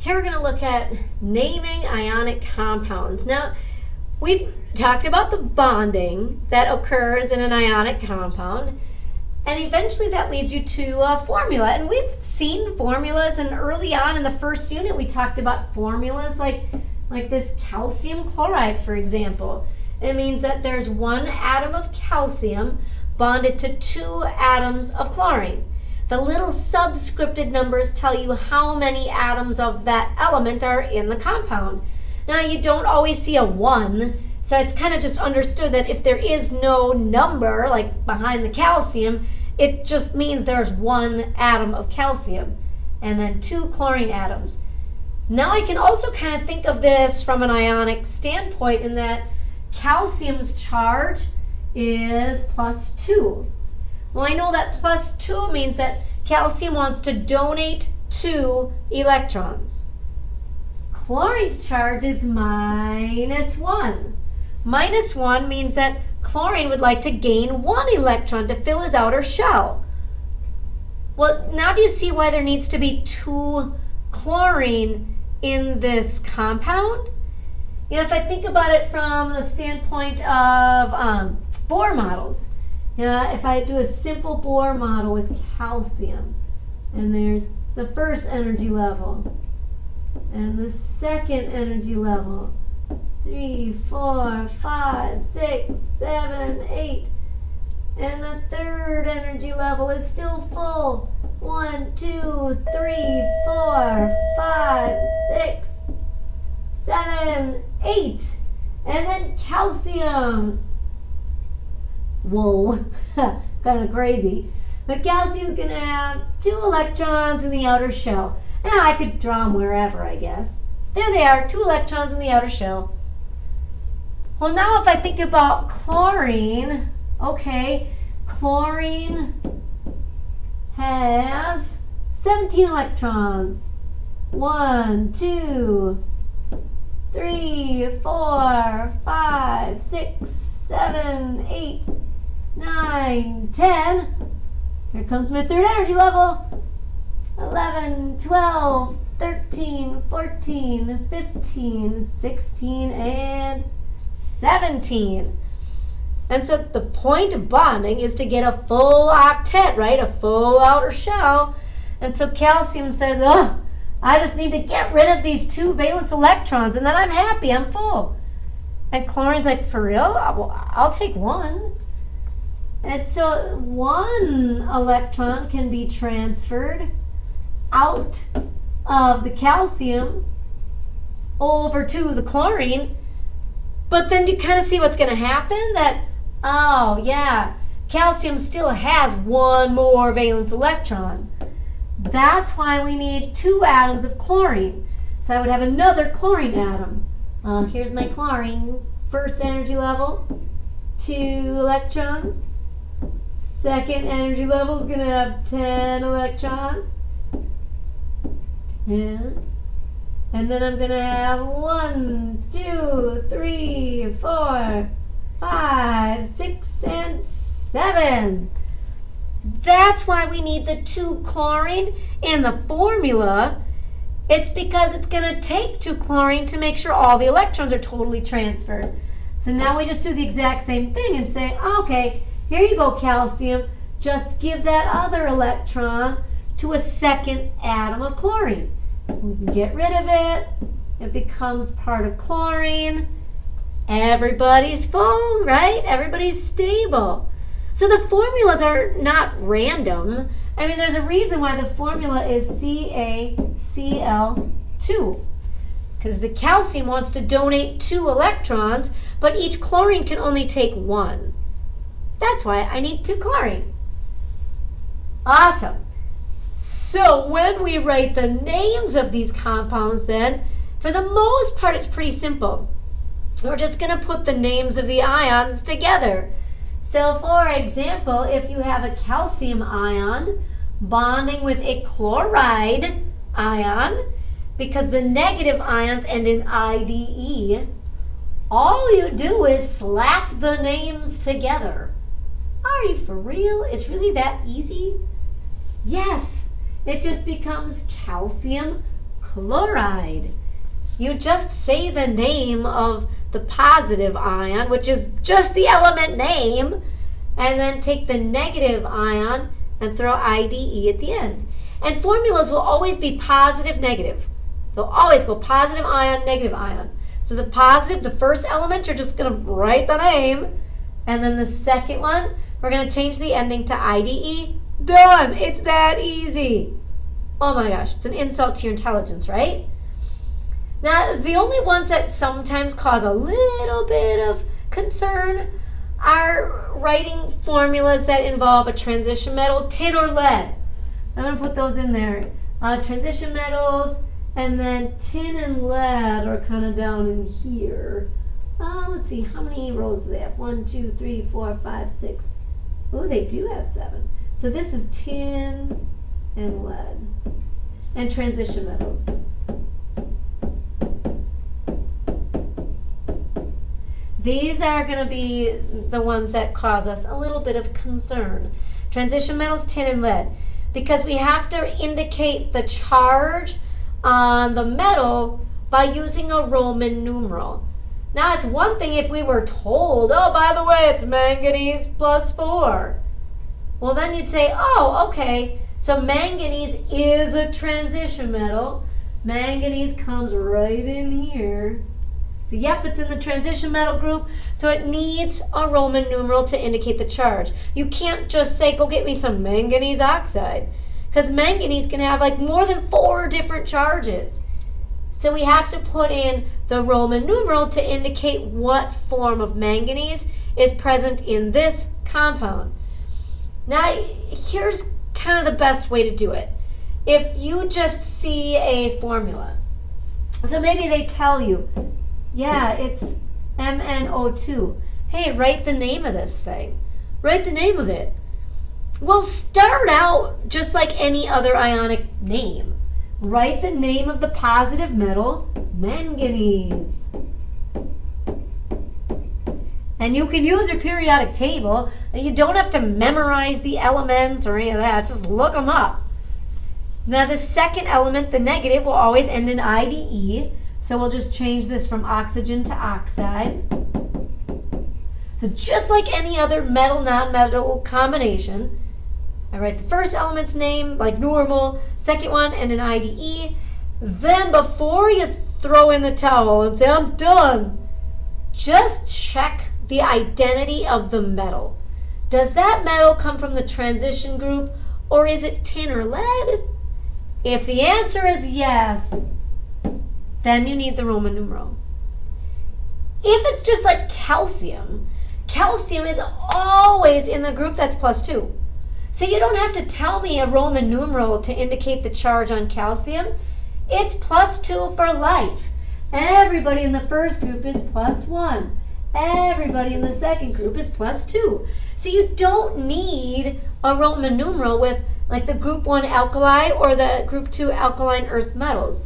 Here we're going to look at naming ionic compounds. Now, we've talked about the bonding that occurs in an ionic compound, and eventually that leads you to a formula. And we've seen formulas, and early on in the first unit we talked about formulas like this calcium chloride, for example. It means that there's one atom of calcium bonded to two atoms of chlorine. The little subscripted numbers tell you how many atoms of that element are in the compound. Now, you don't always see a 1, so it's kind of just understood that if there is no number, like behind the calcium, it just means there's one atom of calcium and then two chlorine atoms. Now, I can also kind of think of this from an ionic standpoint in that calcium's charge is +2. Well, I know that +2 means that calcium wants to donate 2 electrons. Chlorine's charge is -1. -1 means that chlorine would like to gain 1 electron to fill his outer shell. Well, now do you see why there needs to be 2 chlorine in this compound? You know, if I think about it from the standpoint of Bohr models, if I do a simple Bohr model with calcium, and there's the first energy level, and the second energy level, 3, 4, 5, 6, 7, 8, and the third energy level is still full. 1, 2, 3, 4, 5, 6, 7, 8, and then calcium. Whoa, kind of crazy. But calcium's going to have 2 electrons in the outer shell. Now I could draw them wherever, I guess. There they are, 2 electrons in the outer shell. Well, now if I think about chlorine, okay, chlorine has 17 electrons. 1, 2, 3, 4, 5, 6, 7, 8, 9, 10. Here comes my third energy level. 11, 12, 13, 14, 15, 16, and 17. And so the point of bonding is to get a full octet, right? A full outer shell. And so calcium says, oh, I just need to get rid of these 2 valence electrons, and then I'm happy, I'm full. And chlorine's like, for real? I'll take 1. And so 1 electron can be transferred out of the calcium over to the chlorine. But then you kind of see what's going to happen? That, oh yeah, calcium still has 1 more valence electron. That's why we need 2 atoms of chlorine. So I would have another chlorine atom. Here's my chlorine. First energy level, 2 electrons. Second energy level is going to have 10 electrons. 10. And then I'm going to have 1, 2, 3, 4, 5, 6, and 7. That's why we need the 2 chlorine in the formula. It's because it's going to take 2 chlorine to make sure all the electrons are totally transferred. So now we just do the exact same thing and say, okay, here you go, calcium. Just give that other electron to a second atom of chlorine. We can get rid of it. It becomes part of chlorine. Everybody's full, right? Everybody's stable. So the formulas are not random. I mean, there's a reason why the formula is CaCl2. Because the calcium wants to donate 2 electrons, but each chlorine can only take 1. That's why I need 2 chlorine. Awesome. So when we write the names of these compounds then, for the most part it's pretty simple. We're just going to put the names of the ions together. So for example, if you have a calcium ion bonding with a chloride ion, because the negative ions end in IDE, all you do is slap the names together. Are you for real? It's really that easy? Yes. It just becomes calcium chloride. You just say the name of the positive ion, which is just the element name, and then take the negative ion and throw IDE at the end. And formulas will always be positive, negative. They'll always go positive ion, negative ion. So the positive, the first element, you're just going to write the name. And then the second one, we're going to change the ending to IDE. Done. It's that easy. Oh my gosh, it's an insult to your intelligence, right? Now, the only ones that sometimes cause a little bit of concern are writing formulas that involve a transition metal, tin or lead. I'm going to put those in there. Transition metals, and then tin and lead are kind of down in here. Let's see, how many rows do they have? 1, 2, 3, 4, 5, 6. Oh, they do have 7. So this is tin and lead. And transition metals. These are going to be the ones that cause us a little bit of concern. Transition metals, tin and lead. Because we have to indicate the charge on the metal by using a Roman numeral. Now, it's one thing if we were told, oh, by the way, it's manganese plus 4. Well, then you'd say, oh, okay, so manganese is a transition metal. Manganese comes right in here. So, yep, it's in the transition metal group, so it needs a Roman numeral to indicate the charge. You can't just say, go get me some manganese oxide, because manganese can have like more than 4 different charges. So we have to put in the Roman numeral to indicate what form of manganese is present in this compound. Now, here's kind of the best way to do it. If you just see a formula, so maybe they tell you, yeah, it's MnO2. Hey, write the name of this thing. Write the name of it. Well, start out just like any other ionic name. Write the name of the positive metal, manganese. And you can use your periodic table, and you don't have to memorize the elements or any of that. Just look them up. Now, the second element, the negative, will always end in IDE. So we'll just change this from oxygen to oxide. So just like any other metal-non-metal combination, I write the first element's name like normal, second one and an IDE. Then before you throw in the towel and say, I'm done, just check the identity of the metal. Does that metal come from the transition group, or is it tin or lead? If the answer is yes, then you need the Roman numeral. If it's just like calcium, calcium is always in the group that's +2. So you don't have to tell me a Roman numeral to indicate the charge on calcium. It's +2 for life. Everybody in the first group is +1. Everybody in the second group is +2. So you don't need a Roman numeral with like the group 1 alkali or the group 2 alkaline earth metals.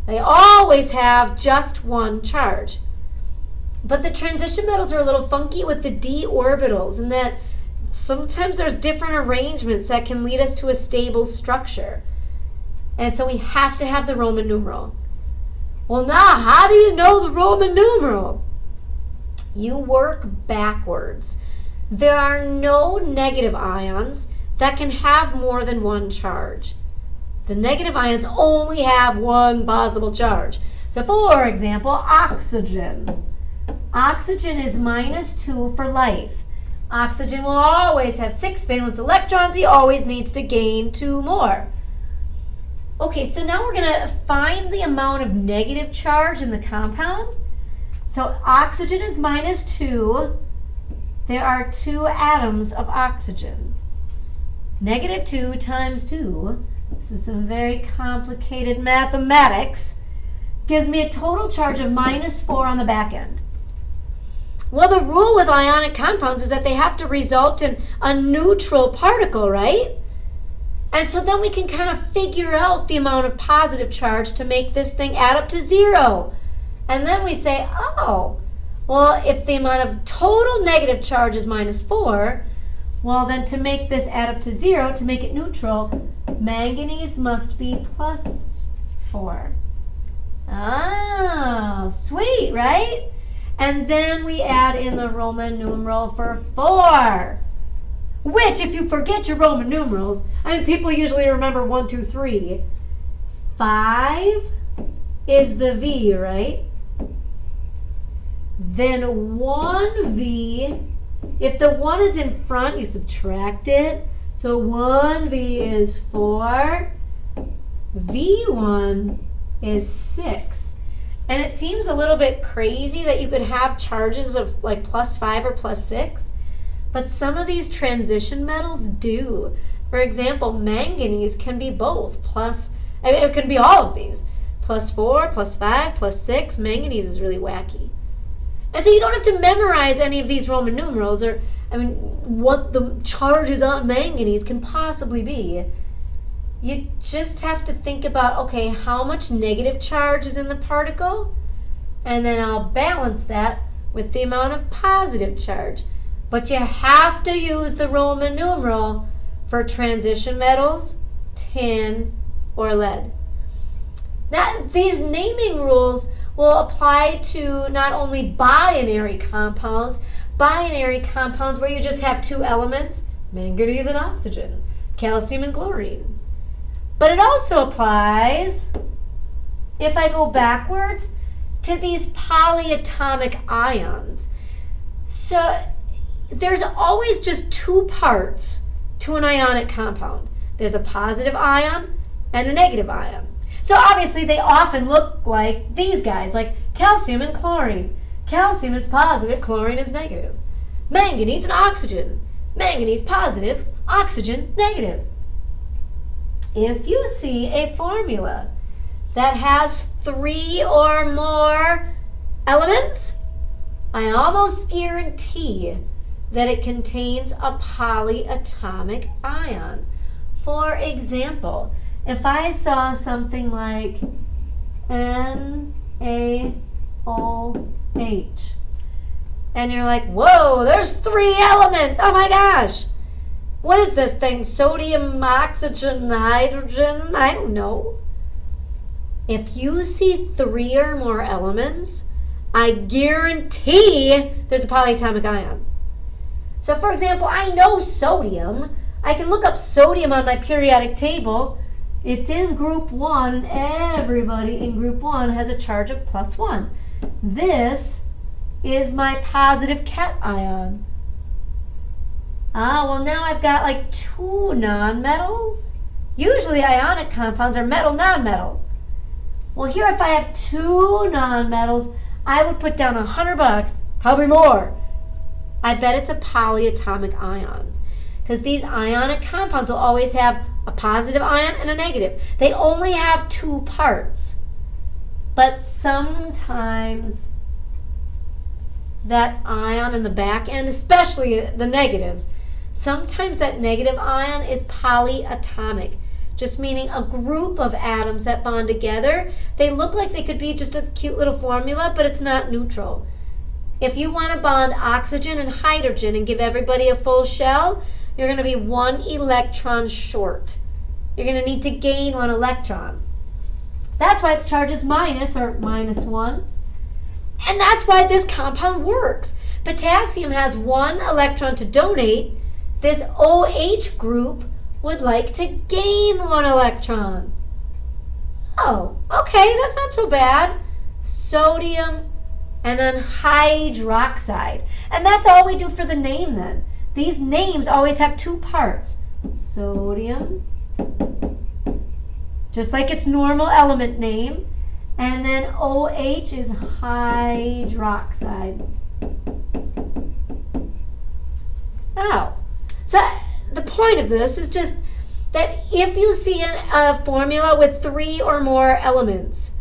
They always have just one charge. But the transition metals are a little funky with the d orbitals, in that sometimes there's different arrangements that can lead us to a stable structure. And so we have to have the Roman numeral. Well, now, how do you know the Roman numeral? You work backwards. There are no negative ions that can have more than one charge. The negative ions only have one possible charge. So, for example, oxygen. Oxygen is -2 for life. Oxygen will always have 6 valence electrons. He always needs to gain 2 more. Okay, so now we're going to find the amount of negative charge in the compound. So oxygen is -2. There are 2 atoms of oxygen. -2 times 2. This is some very complicated mathematics. Gives me a total charge of -4 on the back end. Well, the rule with ionic compounds is that they have to result in a neutral particle, right? And so then we can kind of figure out the amount of positive charge to make this thing add up to 0. And then we say, oh, well, if the amount of total negative charge is -4, well, then to make this add up to 0, to make it neutral, manganese must be +4. Oh, sweet, right? And then we add in the Roman numeral for 4. Which, if you forget your Roman numerals, I mean, people usually remember 1, 2, 3. 5 is the V, right? Then 1V, if the 1 is in front, you subtract it. So 1V is 4. V1 is 6. And it seems a little bit crazy that you could have charges of like +5 or +6. But some of these transition metals do. For example, manganese can be both. It can be all of these. +4, +5, +6. Manganese is really wacky. And so you don't have to memorize any of these Roman numerals or, what the charges on manganese can possibly be. You just have to think about, okay, how much negative charge is in the particle? And then I'll balance that with the amount of positive charge. But you have to use the Roman numeral for transition metals, tin, or lead. Now, these naming rules will apply to not only binary compounds where you just have 2 elements, manganese and oxygen, calcium and chlorine. But it also applies, if I go backwards, to these polyatomic ions. So there's always just 2 parts to an ionic compound. There's a positive ion and a negative ion. So obviously they often look like these guys, like calcium and chlorine. Calcium is positive, chlorine is negative. Manganese and oxygen. Manganese positive, oxygen negative. If you see a formula that has 3 or more elements, I almost guarantee that it contains a polyatomic ion. For example, if I saw something like NaOH, and you're like, whoa, there's 3 elements, oh my gosh. What is this thing? Sodium, oxygen, hydrogen? I don't know. If you see 3 or more elements, I guarantee there's a polyatomic ion. So for example, I know sodium. I can look up sodium on my periodic table. It's in group 1. Everybody in group 1 has a charge of +1. This is my positive cation. Well now I've got like 2 nonmetals. Usually ionic compounds are metal, nonmetal. Well here if I have 2 nonmetals, I would put down $100, probably more. I bet it's a polyatomic ion. Because these ionic compounds will always have a positive ion and a negative. They only have 2 parts. But sometimes that ion in the back end, especially the negatives, sometimes that negative ion is polyatomic, just meaning a group of atoms that bond together. They look like they could be just a cute little formula, but it's not neutral. If you want to bond oxygen and hydrogen and give everybody a full shell, you're going to be 1 electron short. You're going to need to gain 1 electron. That's why its charge is minus or -1. And that's why this compound works. Potassium has 1 electron to donate. This OH group would like to gain 1 electron. Oh, okay, that's not so bad. Sodium and then hydroxide. And that's all we do for the name then. These names always have 2 parts. Sodium, just like its normal element name. And then OH is hydroxide. Oh, so the point of this is just that if you see a formula with 3 or more elements,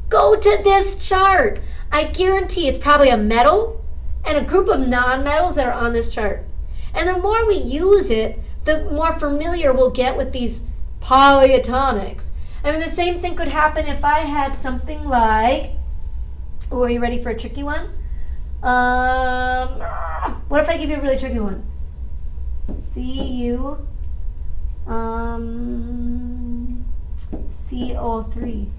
go to this chart. I guarantee it's probably a metal and a group of nonmetals that are on this chart. And the more we use it, the more familiar we'll get with these polyatomics. I mean, the same thing could happen if I had something like, are you ready for a tricky one? What if I give you a really tricky one? CO3.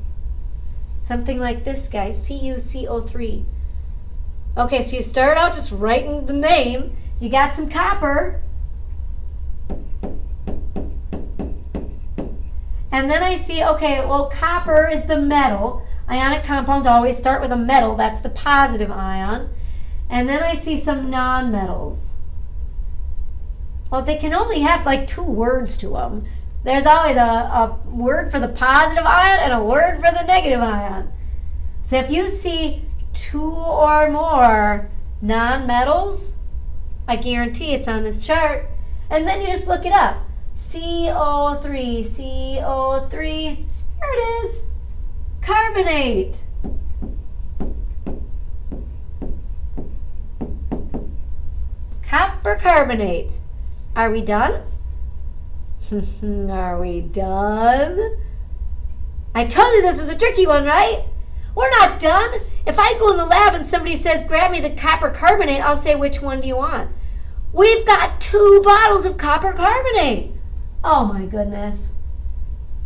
So something like this guy, CuCO3. Okay, so you start out just writing the name. You got some copper. And then I see, okay, well, copper is the metal. Ionic compounds always start with a metal. That's the positive ion. And then I see some nonmetals. Well, they can only have like 2 words to them. There's always a word for the positive ion and a word for the negative ion. So if you see 2 or more nonmetals, I guarantee it's on this chart. And then you just look it up. CO3, CO3, here it is, carbonate. Copper carbonate. Are we done? Are we done? I told you this was a tricky one, right? We're not done. If I go in the lab and somebody says, grab me the copper carbonate, I'll say, which one do you want? We've got 2 bottles of copper carbonate. Oh my goodness.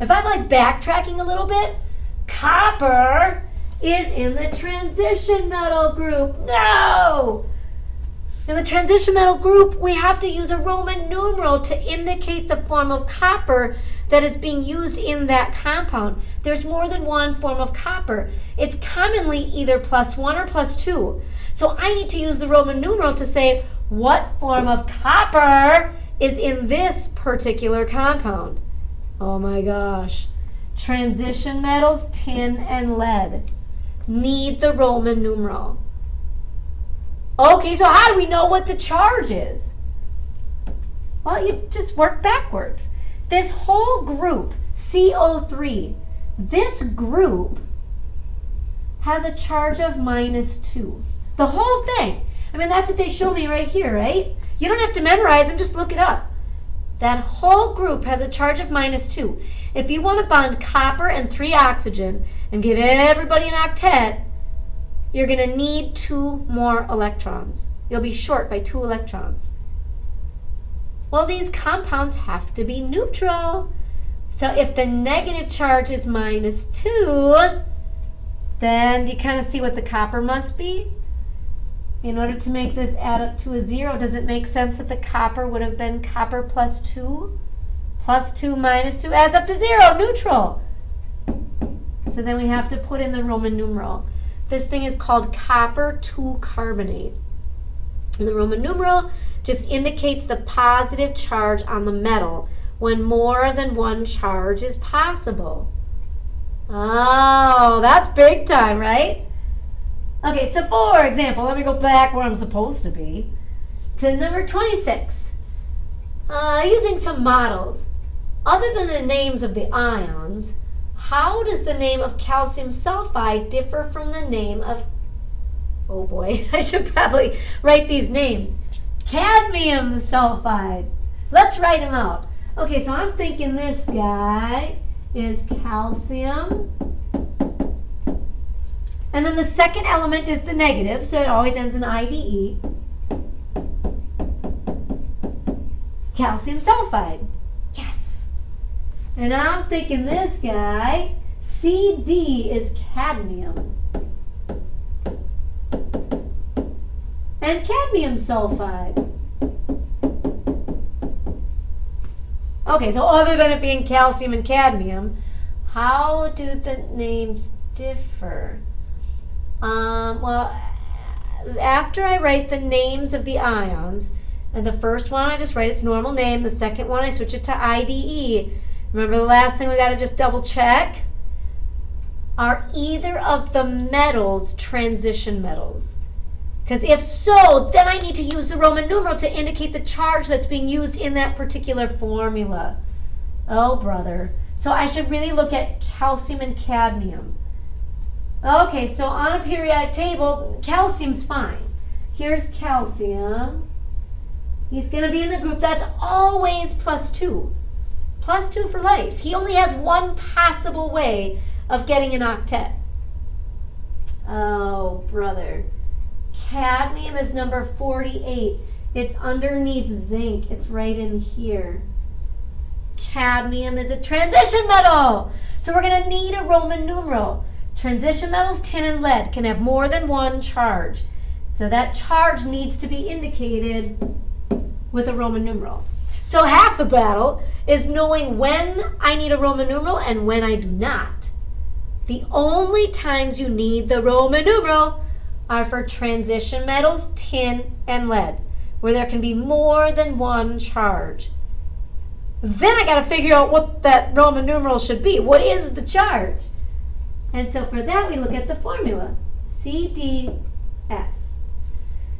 If I'm like backtracking a little bit, copper is in the transition metal group. No! In the transition metal group, we have to use a Roman numeral to indicate the form of copper that is being used in that compound. There's more than one form of copper. It's commonly either +1 or +2. So I need to use the Roman numeral to say what form of copper is in this particular compound. Oh my gosh. Transition metals, tin and lead, need the Roman numeral. Okay, so how do we know what the charge is? Well, you just work backwards. This whole group, CO3, this group has a charge of -2. The whole thing. I mean, that's what they show me right here, right? You don't have to memorize them, just look it up. That whole group has a charge of -2. If you want to bond copper and 3 oxygen and give everybody an octet, you're going to need 2 more electrons. You'll be short by 2 electrons. Well, these compounds have to be neutral. So if the negative charge is -2, then you kind of see what the copper must be? In order to make this add up to a 0, does it make sense that the copper would have been copper +2? +2 -2 adds up to 0, neutral. So then we have to put in the Roman numeral. This thing is called copper 2 carbonate. And the Roman numeral just indicates the positive charge on the metal when more than one charge is possible. Oh, that's big time, right? Okay, so for example, let me go back where I'm supposed to be, to number 26. Using some models, other than the names of the ions, how does the name of calcium sulfide differ from the name of, oh boy, I should probably write these names. Cadmium sulfide. Let's write them out. Okay, so I'm thinking this guy is calcium. And then the second element is the negative, so it always ends in IDE. Calcium sulfide. Yes. And I'm thinking this guy, CD, is cadmium. And cadmium sulfide. Okay, so other than it being calcium and cadmium, how do the names differ? Well, after I write the names of the ions, and the first one I just write its normal name, the second one I switch it to IDE. Remember the last thing we got to just double check? Are either of the metals transition metals? Because if so, then I need to use the Roman numeral to indicate the charge that's being used in that particular formula. Oh, brother. So I should really look at calcium and cadmium. Okay, so on a periodic table, calcium's fine. Here's calcium. He's going to be in the group that's always +2. +2 for life. He only has one possible way of getting an octet. Oh, brother. Cadmium is number 48. It's underneath zinc. It's right in here. Cadmium is a transition metal. So we're going to need a Roman numeral. Transition metals, tin and lead, can have more than one charge. So that charge needs to be indicated with a Roman numeral. So half the battle is knowing when I need a Roman numeral and when I do not. The only times you need the Roman numeral are for transition metals, tin, and lead, where there can be more than one charge. Then I got to figure out what that Roman numeral should be. What is the charge? And so for that, we look at the formula, CDS.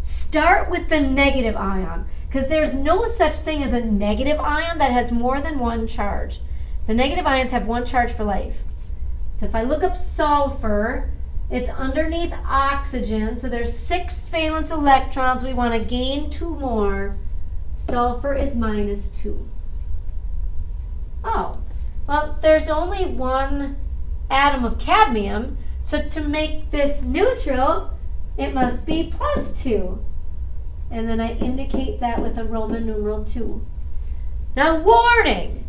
Start with the negative ion, because there's no such thing as a negative ion that has more than one charge. The negative ions have one charge for life. So if I look up sulfur, it's underneath oxygen, so there's 6 valence electrons. We want to gain 2 more. Sulfur is -2. Oh, well, there's only 1 atom of cadmium, so to make this neutral, it must be +2. And then I indicate that with a Roman numeral 2. Now, warning!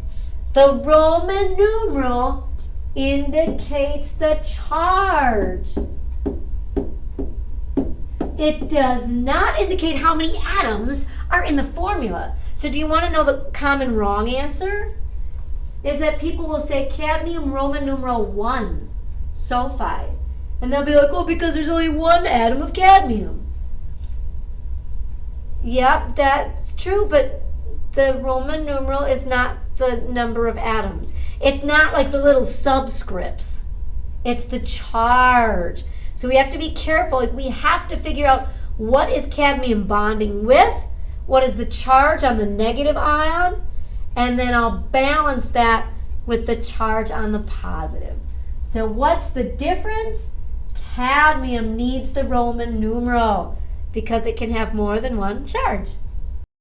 The Roman numeral indicates the charge. It does not indicate how many atoms are in the formula. So do you want to know the common wrong answer? Is that people will say cadmium Roman numeral 1 sulfide. And they'll be like, oh, because there's only 1 atom of cadmium. Yep, that's true, but the Roman numeral is not the number of atoms. It's not like the little subscripts. It's the charge. So we have to be careful. Like, we have to figure out what is cadmium bonding with, what is the charge on the negative ion, and then I'll balance that with the charge on the positive. So what's the difference? Cadmium needs the Roman numeral because it can have more than one charge.